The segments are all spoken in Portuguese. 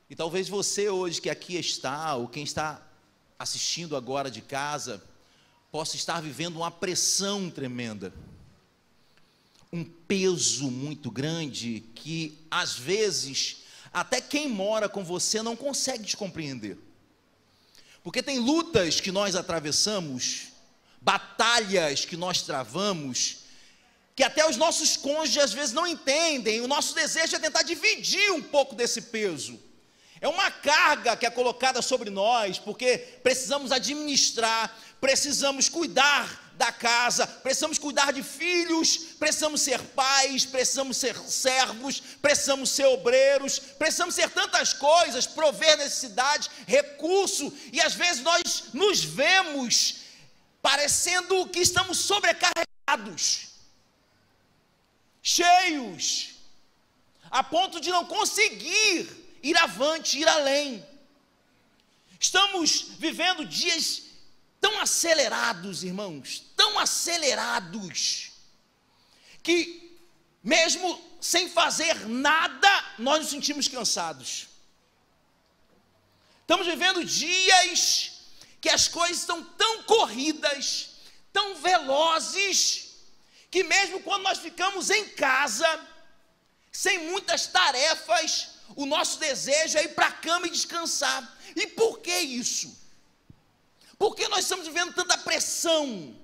E talvez você hoje que aqui está, ou quem está assistindo agora de casa, possa estar vivendo uma pressão tremenda, um peso muito grande, que às vezes, até quem mora com você não consegue te compreender. Porque tem lutas que nós atravessamos, batalhas que nós travamos, que até os nossos cônjuges às vezes não entendem. O nosso desejo é tentar dividir um pouco desse peso. É uma carga que é colocada sobre nós, porque precisamos administrar, precisamos cuidar da casa, precisamos cuidar de filhos, precisamos ser pais, precisamos ser servos, precisamos ser obreiros, precisamos ser tantas coisas, prover necessidades, recurso, e às vezes nós nos vemos parecendo que estamos sobrecarregados, cheios, a ponto de não conseguir ir avante, ir além. Estamos vivendo dias tão acelerados, irmãos, tão acelerados, que mesmo sem fazer nada, nós nos sentimos cansados. Estamos vivendo dias que as coisas estão tão corridas, tão velozes, que mesmo quando nós ficamos em casa, sem muitas tarefas, o nosso desejo é ir para a cama e descansar. E por que isso? Por que nós estamos vivendo tanta pressão?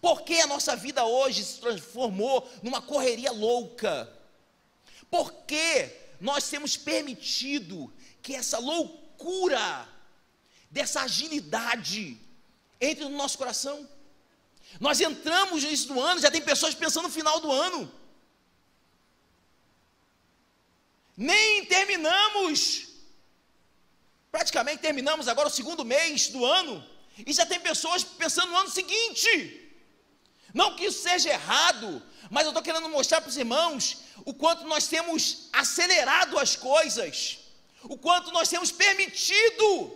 Por que a nossa vida hoje se transformou numa correria louca? Por que nós temos permitido que essa loucura, dessa agilidade, entre no nosso coração? Nós entramos no início do ano, já tem pessoas pensando no final do ano. Nem terminamos, praticamente terminamos agora o segundo mês do ano, e já tem pessoas pensando no ano seguinte. Não que isso seja errado, mas eu estou querendo mostrar para os irmãos o quanto nós temos acelerado as coisas, o quanto nós temos permitido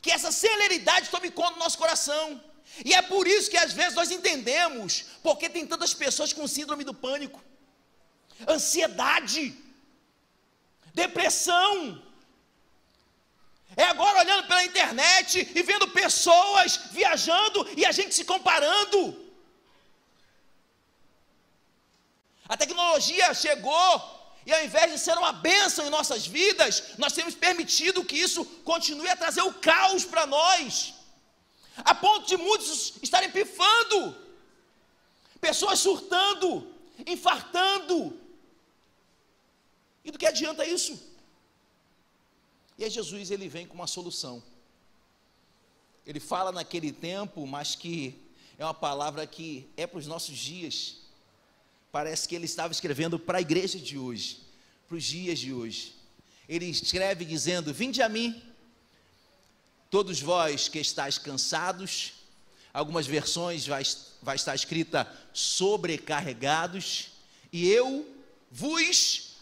que essa celeridade tome conta do nosso coração. E é por isso que às vezes nós entendemos porque tem tantas pessoas com síndrome do pânico, ansiedade, depressão. É agora olhando pela internet e vendo pessoas viajando e a gente se comparando. A tecnologia chegou e ao invés de ser uma bênção em nossas vidas, nós temos permitido que isso continue a trazer o caos para nós, a ponto de muitos estarem pifando, pessoas surtando, infartando. E do que adianta isso? E aí Jesus, ele vem com uma solução. Ele fala naquele tempo, mas que é uma palavra que é para os nossos dias. Parece que ele estava escrevendo para a igreja de hoje, para os dias de hoje. Ele escreve dizendo: vinde a mim, todos vós que estáis cansados. Algumas versões vai estar escrita sobrecarregados, e eu vos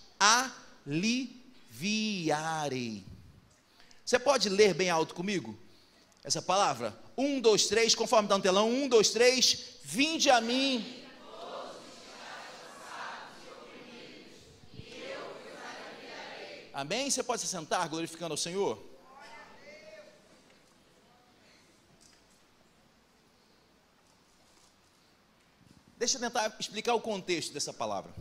aliviarei. Você pode ler bem alto comigo essa palavra? 1, 2, 3, conforme está no telão. 1, 2, 3, vinde a mim. Amém? Você pode se sentar glorificando ao Senhor? Deixa eu tentar explicar o contexto dessa palavra.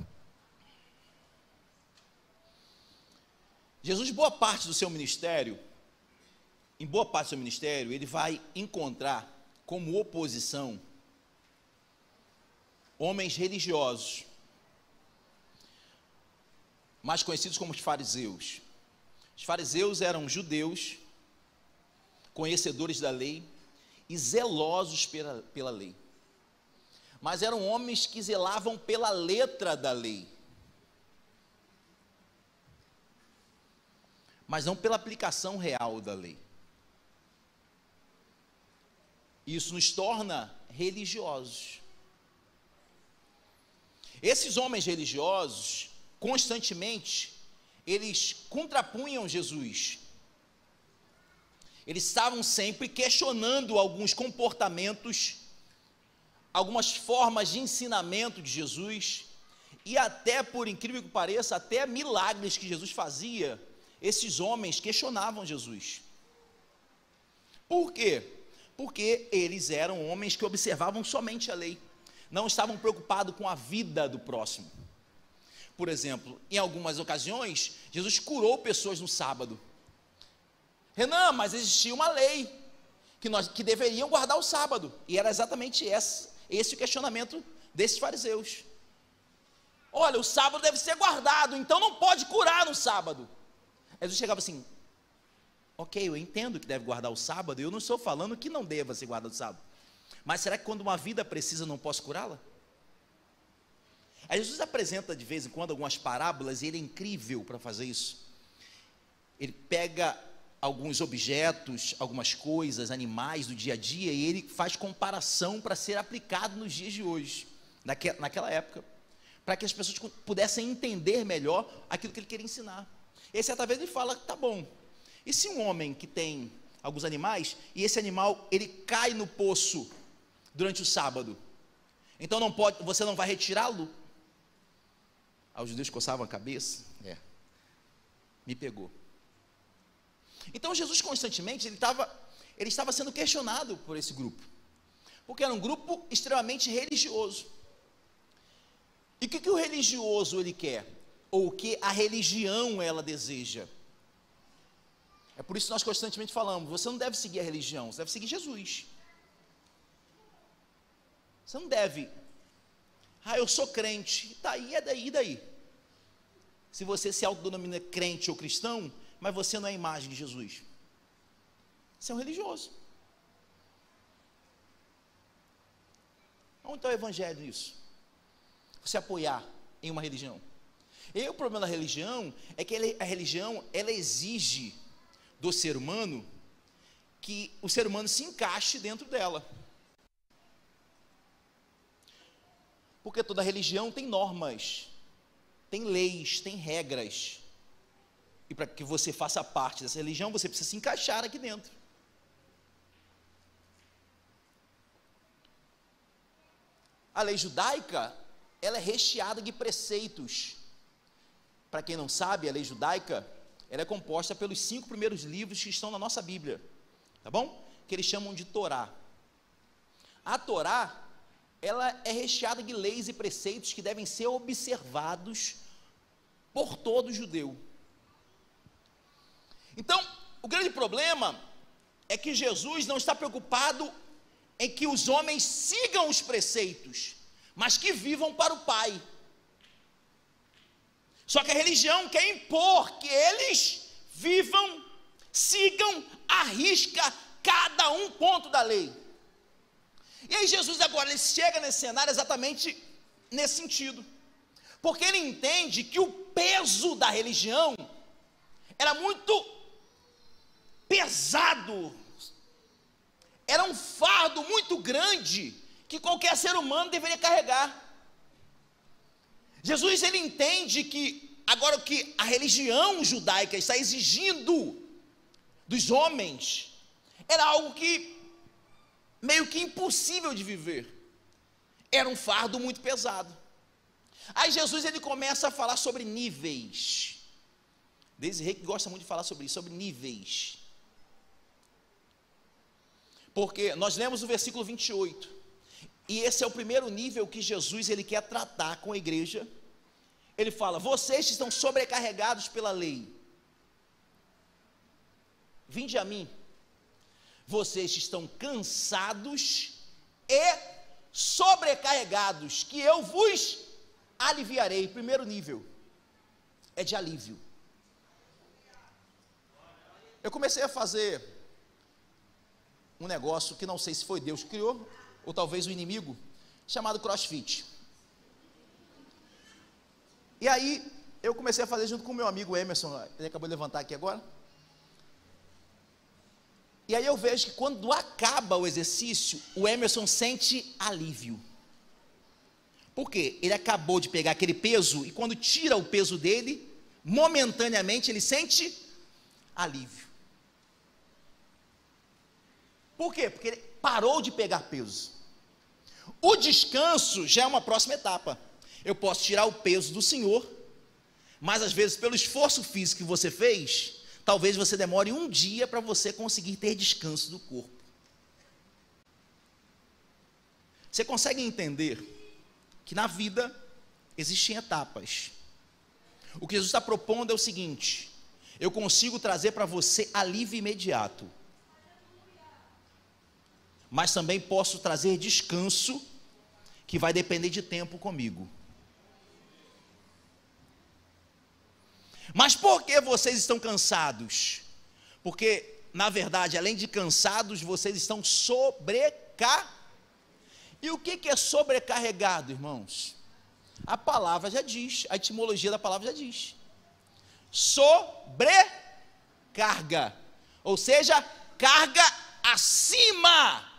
Jesus, em boa parte do seu ministério, ele vai encontrar como oposição homens religiosos, mais conhecidos como os fariseus. Os fariseus eram judeus, conhecedores da lei e zelosos pela lei, mas eram homens que zelavam pela letra da lei, mas não pela aplicação real da lei. Isso nos torna religiosos. Esses homens religiosos, constantemente, eles contrapunham Jesus. Eles estavam sempre questionando alguns comportamentos, algumas formas de ensinamento de Jesus, e até, por incrível que pareça, até milagres que Jesus fazia, esses homens questionavam Jesus. Por quê? Porque eles eram homens que observavam somente a lei, não estavam preocupados com a vida do próximo. Por exemplo, em algumas ocasiões, Jesus curou pessoas no sábado. Renan, mas existia uma lei que deveriam guardar o sábado, e era exatamente esse o questionamento desses fariseus. Olha, o sábado deve ser guardado, então não pode curar no sábado. Jesus chegava assim: ok, eu entendo que deve guardar o sábado, eu não estou falando que não deva ser guardado o sábado, mas será que quando uma vida precisa, não posso curá-la? Aí Jesus apresenta de vez em quando algumas parábolas, e ele é incrível para fazer isso. Ele pega alguns objetos, algumas coisas, animais do dia a dia, e ele faz comparação para ser aplicado nos dias de hoje, naquela época, para que as pessoas pudessem entender melhor aquilo que ele queria ensinar. E certa vez ele fala: tá bom, e se um homem que tem alguns animais, e esse animal ele cai no poço durante o sábado, então não pode, você não vai retirá-lo? Aí os judeus coçavam a cabeça. Me pegou. Então Jesus constantemente, ele estava sendo questionado por esse grupo, porque era um grupo extremamente religioso. E o que o religioso ele quer? Ou o que a religião ela deseja? É por isso que nós constantemente falamos: você não deve seguir a religião, você deve seguir Jesus. Você não deve: eu sou crente, tá aí, é daí, e daí? Se você se autodenomina crente ou cristão, mas você não é a imagem de Jesus, você é um religioso. Onde está o evangelho nisso? Você apoiar em uma religião. E o problema da religião é que a religião, ela exige do ser humano que o ser humano se encaixe dentro dela. Porque toda religião tem normas, tem leis, tem regras. E para que você faça parte dessa religião, você precisa se encaixar aqui dentro. A lei judaica, ela é recheada de preceitos. Para quem não sabe, a lei judaica, ela é composta pelos 5 primeiros livros que estão na nossa Bíblia, tá bom? Que eles chamam de Torá. A Torá, ela é recheada de leis e preceitos que devem ser observados por todo judeu. Então, o grande problema é que Jesus não está preocupado em que os homens sigam os preceitos, mas que vivam para o Pai. Só que a religião quer impor que eles vivam, sigam à risca cada um ponto da lei. E aí Jesus agora ele chega nesse cenário exatamente nesse sentido, porque ele entende que o peso da religião era muito pesado, era um fardo muito grande que qualquer ser humano deveria carregar. Jesus ele entende que agora o que a religião judaica está exigindo dos homens era algo que meio que impossível de viver, era um fardo muito pesado. Aí Jesus ele começa a falar sobre níveis. Desirê que gosta muito de falar sobre isso, sobre níveis. Porque nós lemos o versículo 28, e esse é o primeiro nível que Jesus ele quer tratar com a igreja. Ele fala: vocês estão sobrecarregados pela lei, vinde a mim. Vocês estão cansados e sobrecarregados, que eu vos aliviarei. Primeiro nível é de alívio. Eu comecei a fazer um negócio que não sei se foi Deus que criou, ou talvez o inimigo, chamado CrossFit. E aí, eu comecei a fazer junto com o meu amigo Emerson, ele acabou de levantar aqui agora. E aí eu vejo que quando acaba o exercício, o Emerson sente alívio. Por quê? Ele acabou de pegar aquele peso, e quando tira o peso dele, momentaneamente ele sente alívio. Por quê? Porque ele parou de pegar peso. O descanso já é uma próxima etapa. Eu posso tirar o peso do Senhor, Mas às vezes, pelo esforço físico que você fez, talvez você demore um dia para você conseguir ter descanso do corpo. Você consegue entender que na vida existem etapas. O que Jesus está propondo é o seguinte: eu consigo trazer para você alívio imediato, mas também posso trazer descanso, que vai depender de tempo comigo. Mas por que vocês estão cansados? Porque, na verdade, além de cansados, vocês estão sobrecarregados. E o que é sobrecarregado, irmãos? A palavra já diz, a etimologia da palavra já diz. Sobrecarga, ou seja, carga acima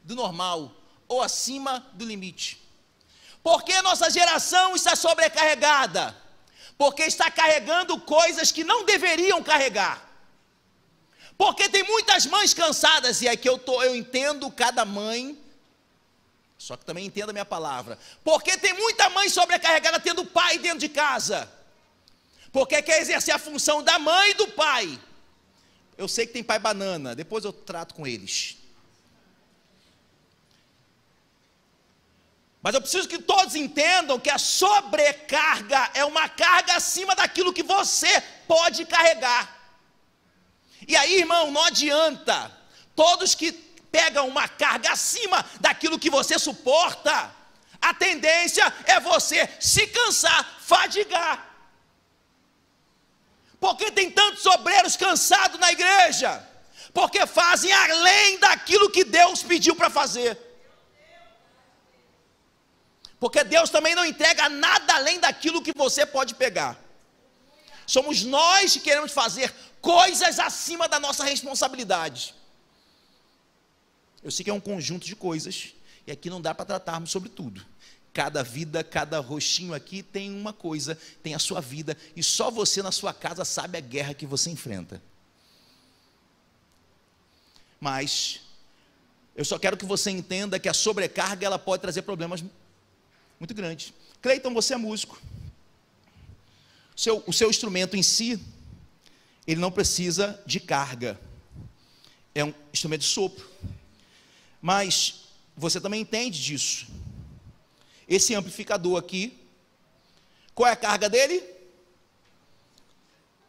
do normal, ou acima do limite. Por que nossa geração está sobrecarregada? Porque está carregando coisas que não deveriam carregar. Porque tem muitas mães cansadas, e aqui eu entendo cada mãe, só que também entenda a minha palavra. Porque tem muita mãe sobrecarregada tendo pai dentro de casa. Porque quer exercer a função da mãe e do pai. Eu sei que tem pai banana, depois eu trato com eles. Mas eu preciso que todos entendam que a sobrecarga é uma carga acima daquilo que você pode carregar. E aí, irmão, não adianta. Todos que pegam uma carga acima daquilo que você suporta, a tendência é você se cansar, fadigar. Porque tem tantos obreiros cansados na igreja? Porque fazem além daquilo que Deus pediu para fazer. Porque Deus também não entrega nada além daquilo que você pode pegar. Somos nós que queremos fazer coisas acima da nossa responsabilidade. Eu sei que é um conjunto de coisas, e aqui não dá para tratarmos sobre tudo. Cada vida, cada rostinho aqui tem uma coisa, tem a sua vida, e só você na sua casa sabe a guerra que você enfrenta. Mas eu só quero que você entenda que a sobrecarga ela pode trazer problemas muito grandes. Cleiton, você é músico. O seu instrumento em si, ele não precisa de carga. É um instrumento de sopro. Mas você também entende disso. Esse amplificador aqui, qual é a carga dele?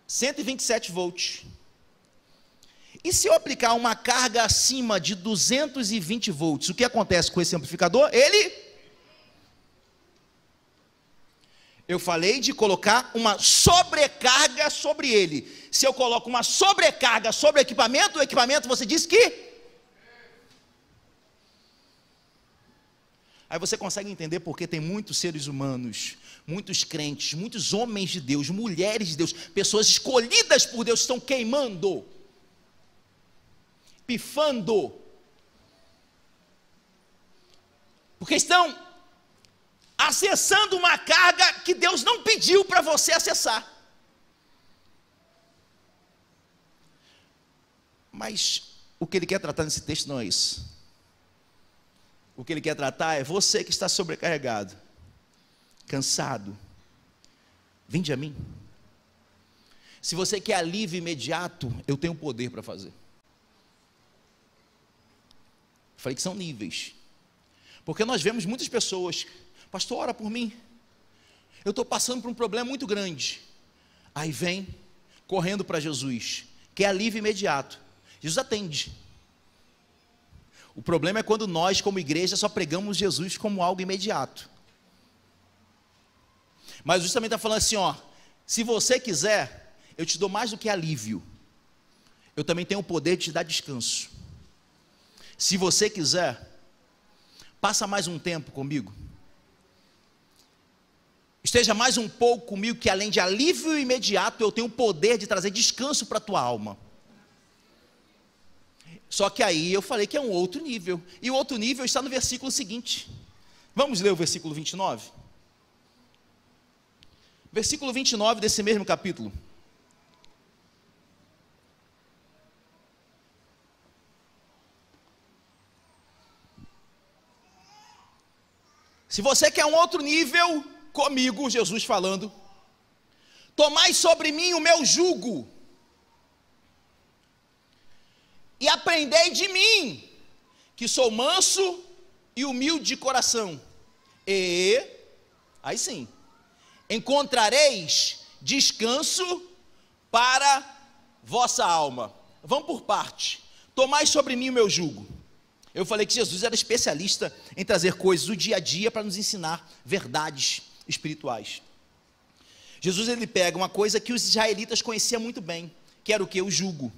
127 volts. E se eu aplicar uma carga acima de 220 volts, o que acontece com esse amplificador? Eu falei de colocar uma sobrecarga sobre ele. Se eu coloco uma sobrecarga sobre o equipamento você diz que... Aí você consegue entender porque tem muitos seres humanos, muitos crentes, muitos homens de Deus, mulheres de Deus, pessoas escolhidas por Deus, estão queimando, pifando, porque estão acessando uma carga que Deus não pediu para você acessar. Mas o que ele quer tratar nesse texto não é isso. O que ele quer tratar é você que está sobrecarregado, cansado. Vinde a mim. Se você quer alívio imediato, eu tenho poder para fazer. Falei que são níveis. Porque nós vemos muitas pessoas, pastor, ora por mim. Eu estou passando por um problema muito grande. Aí vem correndo para Jesus, quer alívio imediato. Jesus atende. O problema é quando nós, como igreja, só pregamos Jesus como algo imediato. Mas Jesus também está falando assim, ó, se você quiser, eu te dou mais do que alívio. Eu também tenho o poder de te dar descanso. Se você quiser, passa mais um tempo comigo. Esteja mais um pouco comigo, que além de alívio imediato, eu tenho o poder de trazer descanso para a tua alma. Só que aí eu falei que é um outro nível. E o outro nível está no versículo seguinte. Vamos ler o versículo 29? Versículo 29 desse mesmo capítulo. Se você quer um outro nível, comigo, Jesus falando, Tomai sobre mim o meu jugo, e aprendei de mim, que sou manso e humilde de coração, e, aí sim, encontrareis descanso para vossa alma. Vamos por parte. Tomai sobre mim o meu jugo. Eu falei que Jesus era especialista em trazer coisas do dia a dia para nos ensinar verdades espirituais. Jesus, ele pega uma coisa que os israelitas conheciam muito bem, que era o que? O jugo.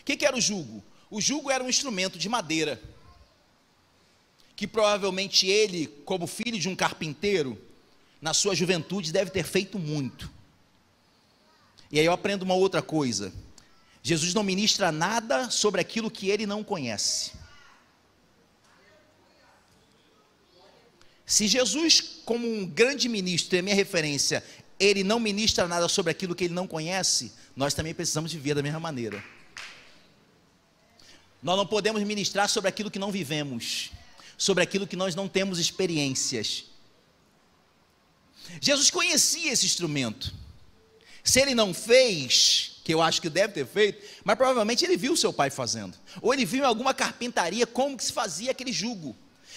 O que era o jugo? O jugo era um instrumento de madeira, que provavelmente ele, como filho de um carpinteiro, na sua juventude deve ter feito muito. E aí eu aprendo uma outra coisa: Jesus não ministra nada sobre aquilo que ele não conhece. Se Jesus, como um grande ministro, é minha referência, ele não ministra nada sobre aquilo que ele não conhece, nós também precisamos viver da mesma maneira. Nós não podemos ministrar sobre aquilo que não vivemos, sobre aquilo que nós não temos experiências. Jesus conhecia esse instrumento. Se ele não fez, que eu acho que deve ter feito, mas provavelmente ele viu seu pai fazendo, ou ele viu em alguma carpintaria como que se fazia aquele jugo.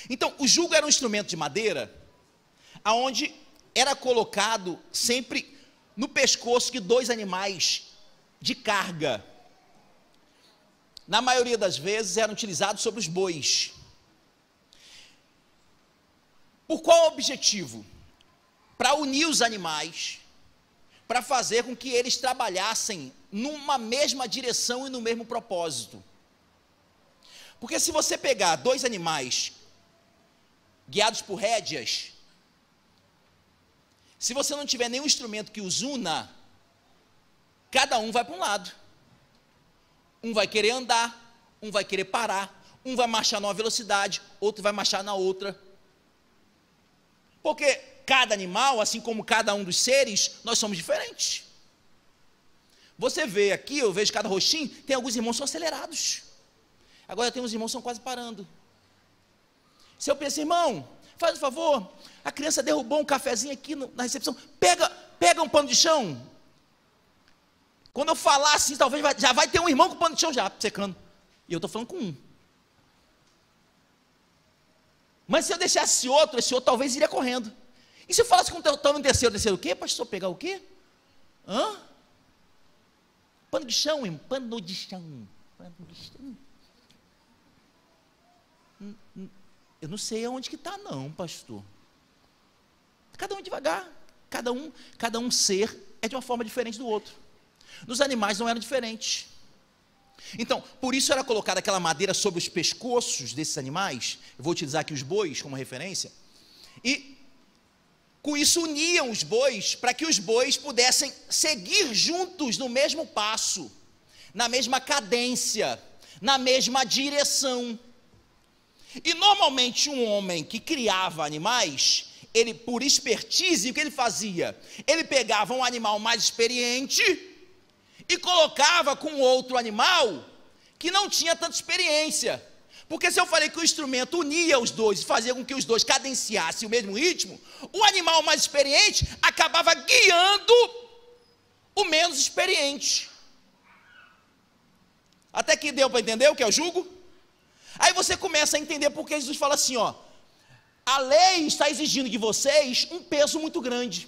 Então, o jugo era um instrumento de madeira, aonde era colocado sempre no pescoço de dois animais de carga. Na maioria das vezes eram utilizados sobre os bois. Por qual objetivo? Para unir os animais, para fazer com que eles trabalhassem numa mesma direção e no mesmo propósito. Porque se você pegar dois animais guiados por rédeas, se você não tiver nenhum instrumento que os una, cada um vai para um lado. Um vai querer andar, um vai querer parar, um vai marchar numa velocidade, outro vai marchar na outra. Porque cada animal, assim como cada um dos seres, nós somos diferentes. Você vê aqui, eu vejo cada roxinho, tem alguns irmãos que são acelerados. Agora tem uns irmãos que estão quase parando. Se eu penso, irmão, faz um favor, a criança derrubou um cafezinho aqui na recepção, pega um pano de chão. Quando eu falar assim, talvez já vai ter um irmão com pano de chão já, secando. E eu estou falando com um. Mas se eu deixasse esse outro talvez iria correndo. E se eu falasse com o terceiro o quê? Pastor, pegar o quê? Hã? Pano de chão, irmão, pano de chão. Pano de chão. Eu não sei aonde que está não, pastor. Cada um devagar, cada um ser é de uma forma diferente do outro. Nos animais não eram diferentes. Então, por isso era colocada aquela madeira sobre os pescoços desses animais. Eu vou utilizar aqui os bois como referência. E com isso uniam os bois, para que os bois pudessem seguir juntos no mesmo passo, na mesma cadência, na mesma direção. E normalmente um homem que criava animais, ele, por expertise, o que ele fazia? Ele pegava um animal mais experiente e colocava com outro animal que não tinha tanta experiência. Porque se eu falei que o instrumento unia os dois e fazia com que os dois cadenciassem o mesmo ritmo, o animal mais experiente acabava guiando o menos experiente. Até que deu para entender o que é o jugo? Aí você começa a entender porque Jesus fala assim, ó, a lei está exigindo de vocês um peso muito grande,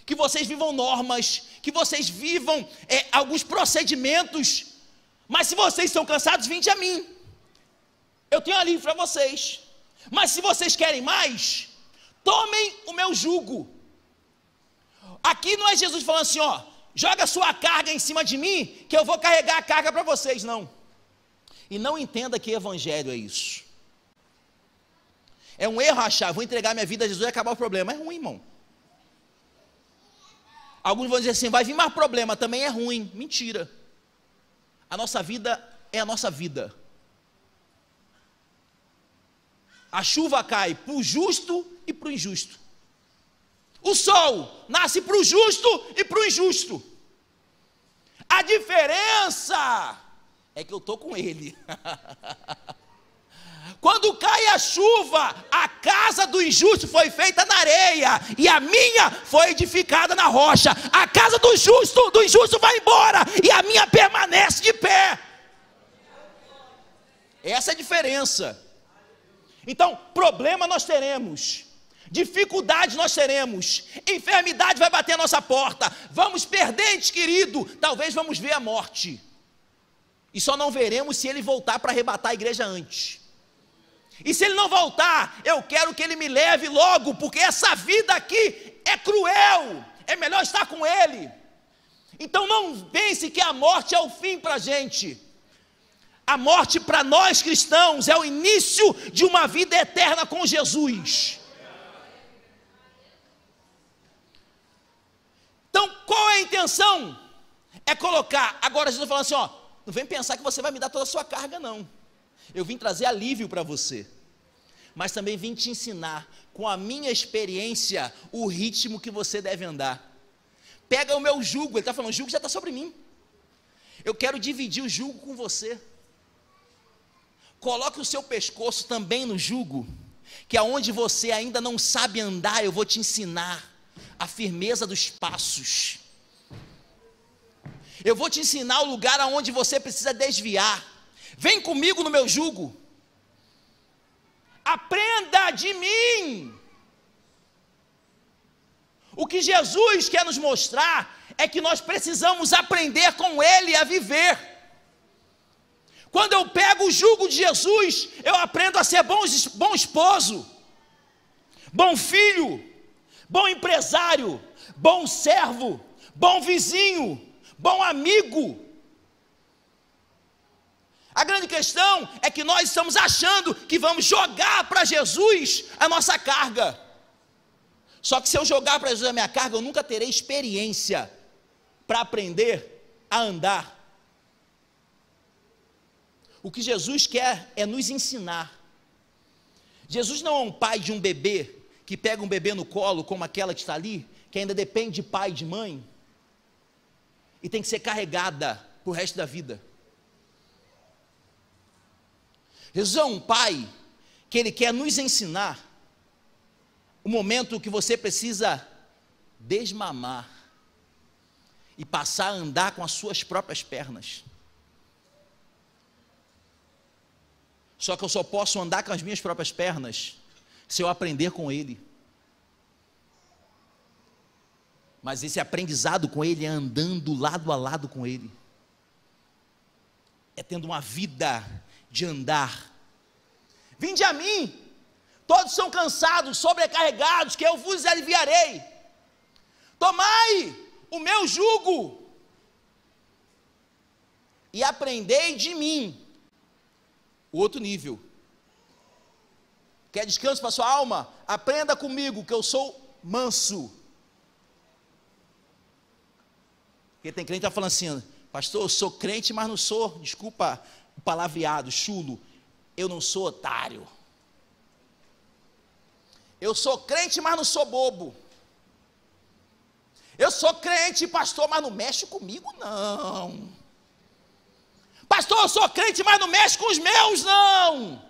que vocês vivam normas, que vocês vivam alguns procedimentos, mas se vocês estão cansados, vinde a mim, eu tenho alívio para vocês. Mas se vocês querem mais, tomem o meu jugo. Aqui não é Jesus falando assim, ó, joga a sua carga em cima de mim, que eu vou carregar a carga para vocês, não. E não entenda que evangelho é isso. É um erro achar, vou entregar minha vida a Jesus e acabar o problema. É ruim, irmão. Alguns vão dizer assim, vai vir mais problema, também é ruim. Mentira. A nossa vida é a nossa vida. A chuva cai para o justo e para o injusto. O sol nasce para o justo e para o injusto. A diferença é que eu estou com ele. Quando cai a chuva, a casa do injusto foi feita na areia, e a minha foi edificada na rocha. A casa do injusto vai embora, e a minha permanece de pé. Essa é a diferença. Então, problema nós teremos, dificuldade nós teremos, enfermidade vai bater a nossa porta, vamos perder ente querido, talvez vamos ver a morte, e só não veremos se ele voltar para arrebatar a igreja antes. E se ele não voltar, eu quero que ele me leve logo, porque essa vida aqui é cruel, é melhor estar com ele. Então não pense que a morte é o fim para a gente. A morte para nós cristãos é o início de uma vida eterna com Jesus. Então, qual é a intenção? É colocar, agora Jesus está falando assim, ó, não vem pensar que você vai me dar toda a sua carga, não. Eu vim trazer alívio para você, mas também vim te ensinar, com a minha experiência, o ritmo que você deve andar. Pega o meu jugo, ele está falando, o jugo já está sobre mim. Eu quero dividir o jugo com você. Coloque o seu pescoço também no jugo, que aonde você ainda não sabe andar, eu vou te ensinar a firmeza dos passos. Eu vou te ensinar o lugar aonde você precisa desviar. Vem comigo no meu jugo. Aprenda de mim. O que Jesus quer nos mostrar é que nós precisamos aprender com Ele a viver. Quando eu pego o jugo de Jesus, eu aprendo a ser bom esposo, bom filho, bom empresário, bom servo, bom vizinho, bom amigo. A grande questão é que nós estamos achando que vamos jogar para Jesus a nossa carga. Só que se eu jogar para Jesus a minha carga, eu nunca terei experiência para aprender a andar. O que Jesus quer é nos ensinar. Jesus não é um pai de um bebê, que pega um bebê no colo, como aquela que está ali, que ainda depende de pai e de mãe, e tem que ser carregada para o resto da vida. Jesus é um pai, que Ele quer nos ensinar, o momento que você precisa desmamar, e passar a andar com as suas próprias pernas. Só que eu só posso andar com as minhas próprias pernas se eu aprender com Ele. Mas esse aprendizado com Ele é andando lado a lado com Ele. É tendo uma vida de andar. Vinde a mim, todos são cansados, sobrecarregados, que eu vos aliviarei. Tomai o meu jugo e aprendei de mim. O outro nível. Quer descanso para a sua alma? Aprenda comigo, que eu sou manso. Porque tem crente que está falando assim, pastor, eu sou crente, mas não sou, desculpa o palavreado, chulo, eu não sou otário. Eu sou crente, mas não sou bobo. Eu sou crente, pastor, mas não mexe comigo, não. Pastor, eu sou crente, mas não mexe com os meus, não.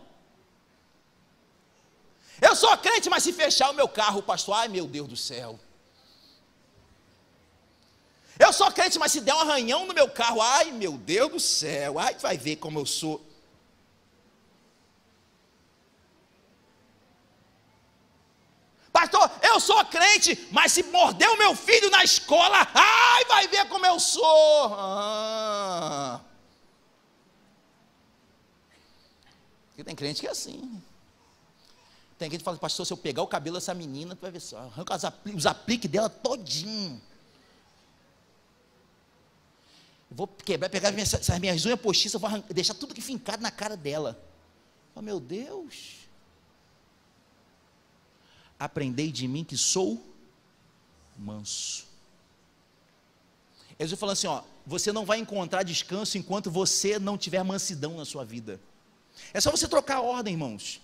Eu sou crente, mas se fechar o meu carro, pastor, ai meu Deus do céu. Eu sou crente, mas se der um arranhão no meu carro, ai meu Deus do céu, ai vai ver como eu sou. Pastor, eu sou crente, mas se morder o meu filho na escola, ai vai ver como eu sou. Porque tem crente que é assim. Tem crente que fala, pastor, se eu pegar o cabelo dessa menina, tu vai ver só, arranca os apliques dela todinho. Eu vou quebrar, pegar essas minhas unhas postiças, vou deixar tudo que fincado na cara dela. Oh, meu Deus. Aprendei de mim que sou manso. Jesus falando assim, ó, você não vai encontrar descanso enquanto você não tiver mansidão na sua vida. É só você trocar a ordem, irmãos.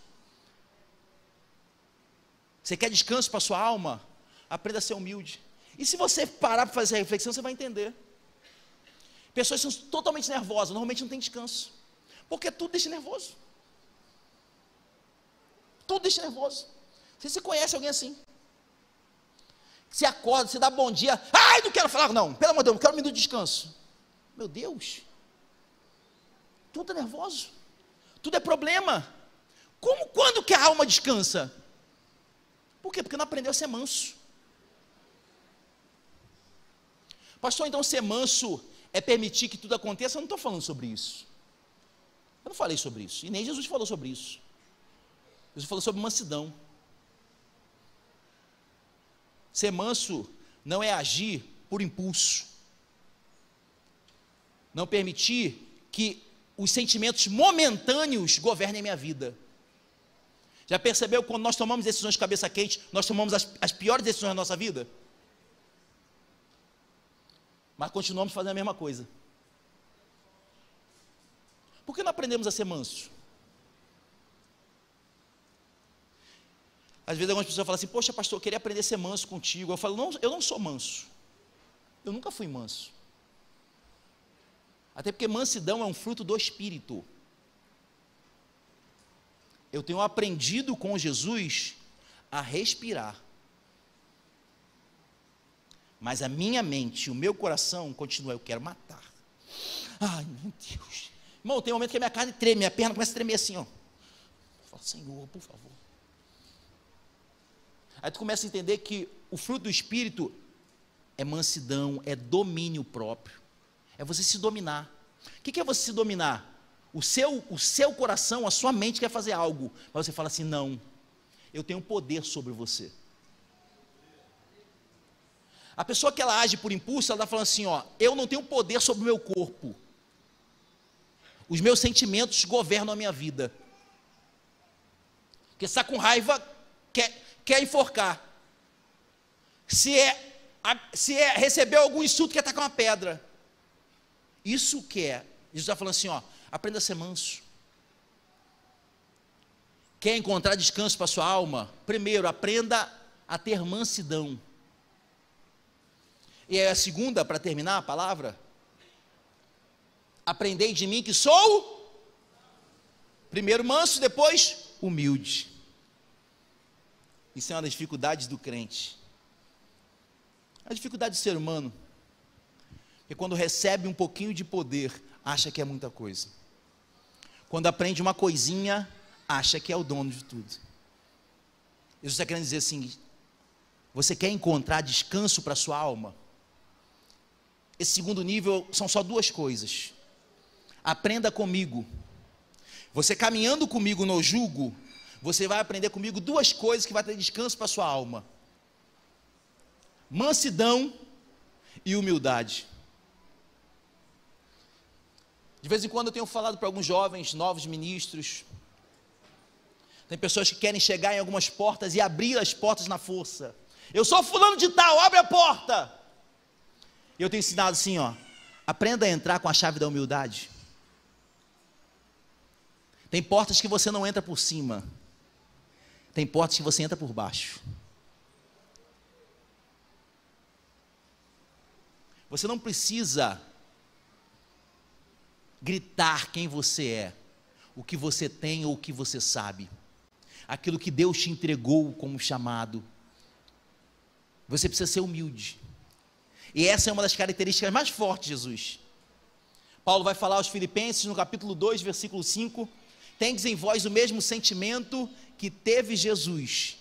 Você quer descanso para a sua alma? Aprenda a ser humilde. E se você parar para fazer a reflexão, você vai entender. Pessoas são totalmente nervosas, normalmente não tem descanso. Porque tudo deixa nervoso. tudo deixa nervoso. Você conhece alguém assim? Você acorda, você dá bom dia, ai, não quero falar, não, pelo amor de Deus, não quero um minuto de descanso. Meu Deus, tudo é nervoso, tudo é problema. Quando que a alma descansa? Por quê? Porque não aprendeu a ser manso. Pastor, então ser manso é permitir que tudo aconteça? Eu não estou falando sobre isso. Eu não falei sobre isso, e nem Jesus falou sobre isso. Jesus falou sobre mansidão. Ser manso não é agir por impulso. Não permitir que os sentimentos momentâneos governem a minha vida. Já percebeu quando nós tomamos decisões de cabeça quente, nós tomamos as piores decisões da nossa vida? Mas continuamos fazendo a mesma coisa. Por que não aprendemos a ser manso? Às vezes algumas pessoas falam assim, poxa pastor, eu queria aprender a ser manso contigo. Eu falo, não, eu não sou manso. Eu nunca fui manso. Até porque mansidão é um fruto do Espírito. Eu tenho aprendido com Jesus a respirar. Mas a minha mente, o meu coração continua, eu quero matar. Ai, meu Deus. Irmão, tem um momento que a minha carne treme, minha perna começa a tremer assim, ó. Eu falo, Senhor, por favor. Aí tu começa a entender que o fruto do Espírito é mansidão, é domínio próprio. É você se dominar. O que é você se dominar? O seu coração, a sua mente quer fazer algo, mas você fala assim, não, eu tenho poder sobre você. A pessoa que ela age por impulso, ela está falando assim, ó, eu não tenho poder sobre o meu corpo. Os meus sentimentos governam a minha vida. Porque está com raiva, quer enforcar. Se recebeu algum insulto, quer tacar uma pedra. Isso que é. Jesus está falando assim, ó, aprenda a ser manso. Quer encontrar descanso para a sua alma? Primeiro, aprenda a ter mansidão. E aí a segunda, para terminar a palavra, aprendei de mim que sou, primeiro manso, depois humilde. Isso é uma das dificuldades do crente. A dificuldade do ser humano é quando recebe um pouquinho de poder, acha que é muita coisa. Quando aprende uma coisinha, acha que é o dono de tudo. Jesus está querendo dizer assim, você quer encontrar descanso para a sua alma? Esse segundo nível são só duas coisas. Aprenda comigo. Você caminhando comigo no jugo, você vai aprender comigo duas coisas que vai ter descanso para a sua alma. Mansidão e humildade. De vez em quando eu tenho falado para alguns jovens, novos ministros. Tem pessoas que querem chegar em algumas portas e abrir as portas na força. Eu sou fulano de tal, abre a porta. E eu tenho ensinado assim, ó, aprenda a entrar com a chave da humildade. Tem portas que você não entra por cima. Tem portas que você entra por baixo. Você não precisa gritar quem você é, o que você tem ou o que você sabe. Aquilo que Deus te entregou como chamado. Você precisa ser humilde. E essa é uma das características mais fortes de Jesus. Paulo vai falar aos Filipenses no capítulo 2, versículo 5, tendes em vós o mesmo sentimento que teve Jesus,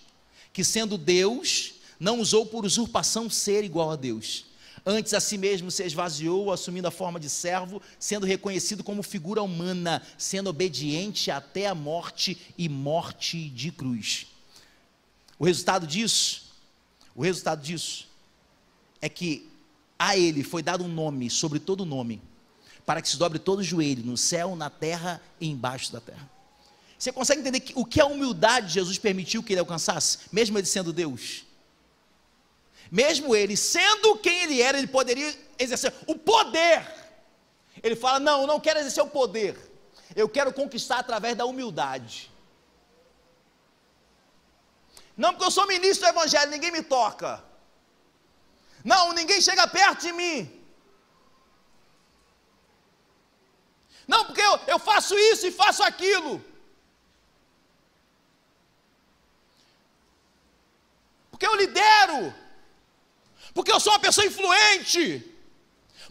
que sendo Deus, não usou por usurpação ser igual a Deus, antes a si mesmo se esvaziou, assumindo a forma de servo, sendo reconhecido como figura humana, sendo obediente até a morte e morte de cruz. O resultado disso é que a ele foi dado um nome sobre todo nome, para que se dobre todo o joelho, no céu, na terra e embaixo da terra. Você consegue entender o que a humildade Jesus permitiu que ele alcançasse, mesmo ele sendo Deus? Mesmo ele sendo quem ele era, ele poderia exercer o poder. Ele fala, não, eu não quero exercer o poder, eu quero conquistar através da humildade. Não, porque eu sou ministro do evangelho, ninguém me toca. Não, ninguém chega perto de mim. Não, porque eu faço isso e faço aquilo. lidero, porque eu sou uma pessoa influente,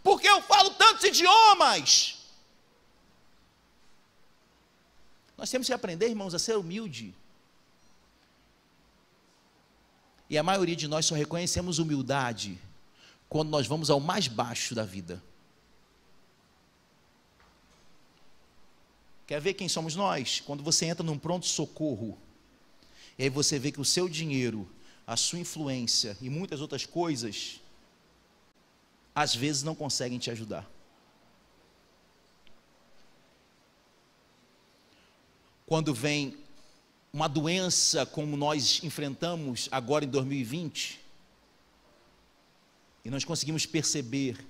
porque eu falo tantos idiomas. Nós temos que aprender, irmãos, a ser humilde. E a maioria de nós só reconhecemos humildade quando nós vamos ao mais baixo da vida. Quer ver quem somos nós? Quando você entra num pronto-socorro, e aí você vê que o seu dinheiro, a sua influência e muitas outras coisas, às vezes não conseguem te ajudar. Quando vem uma doença como nós enfrentamos agora em 2020, e nós conseguimos perceber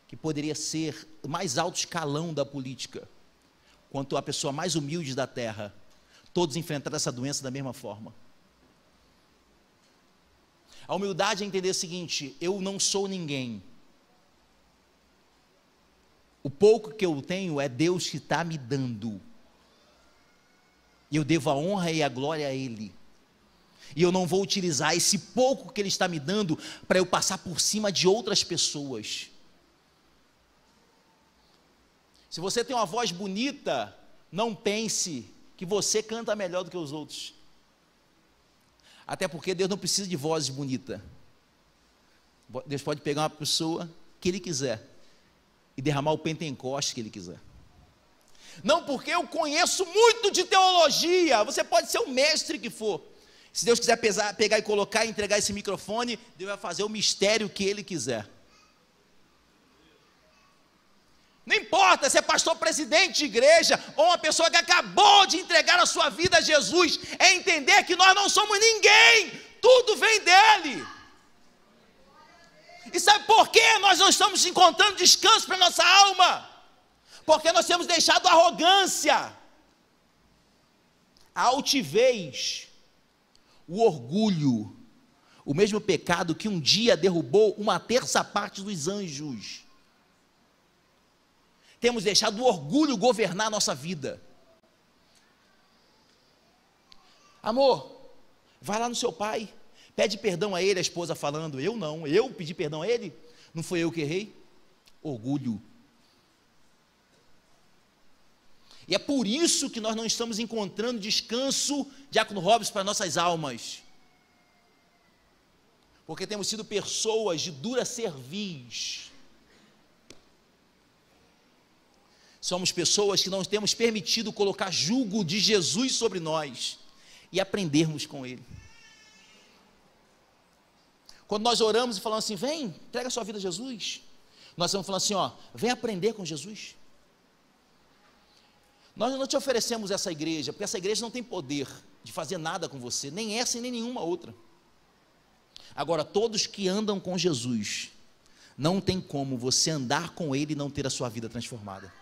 que poderia ser o mais alto escalão da política, quanto a pessoa mais humilde da terra, todos enfrentaram essa doença da mesma forma. A humildade é entender o seguinte: eu não sou ninguém, o pouco que eu tenho é Deus que está me dando, e eu devo a honra e a glória a Ele, e eu não vou utilizar esse pouco que Ele está me dando para eu passar por cima de outras pessoas. Se você tem uma voz bonita, não pense que você canta melhor do que os outros, até porque Deus não precisa de voz bonita. Deus pode pegar uma pessoa que Ele quiser e derramar o Pentecoste que Ele quiser. Não porque eu conheço muito de teologia, você pode ser o mestre que for, se Deus quiser pegar e colocar e entregar esse microfone, Deus vai fazer o mistério que Ele quiser. Não importa se é pastor presidente de igreja, ou uma pessoa que acabou de entregar a sua vida a Jesus, é entender que nós não somos ninguém, tudo vem dEle. E sabe por que nós não estamos encontrando descanso para a nossa alma? Porque nós temos deixado a arrogância, a altivez, o orgulho, o mesmo pecado que um dia derrubou 1/3 dos anjos. Temos deixado o orgulho governar a nossa vida. Amor, vai lá no seu pai, pede perdão a ele, a esposa falando, eu não, eu pedi perdão a ele, não foi eu que errei. Orgulho. E é por isso que nós não estamos encontrando descanso, Diácono Robson, para nossas almas. Porque temos sido pessoas de dura cerviz. Somos pessoas que não temos permitido colocar jugo de Jesus sobre nós e aprendermos com Ele. Quando nós oramos e falamos assim, vem, entrega a sua vida a Jesus, nós estamos falando assim, ó, vem aprender com Jesus. Nós não te oferecemos essa igreja, porque essa igreja não tem poder de fazer nada com você, nem essa e nem nenhuma outra. Agora, todos que andam com Jesus, não tem como você andar com Ele e não ter a sua vida transformada.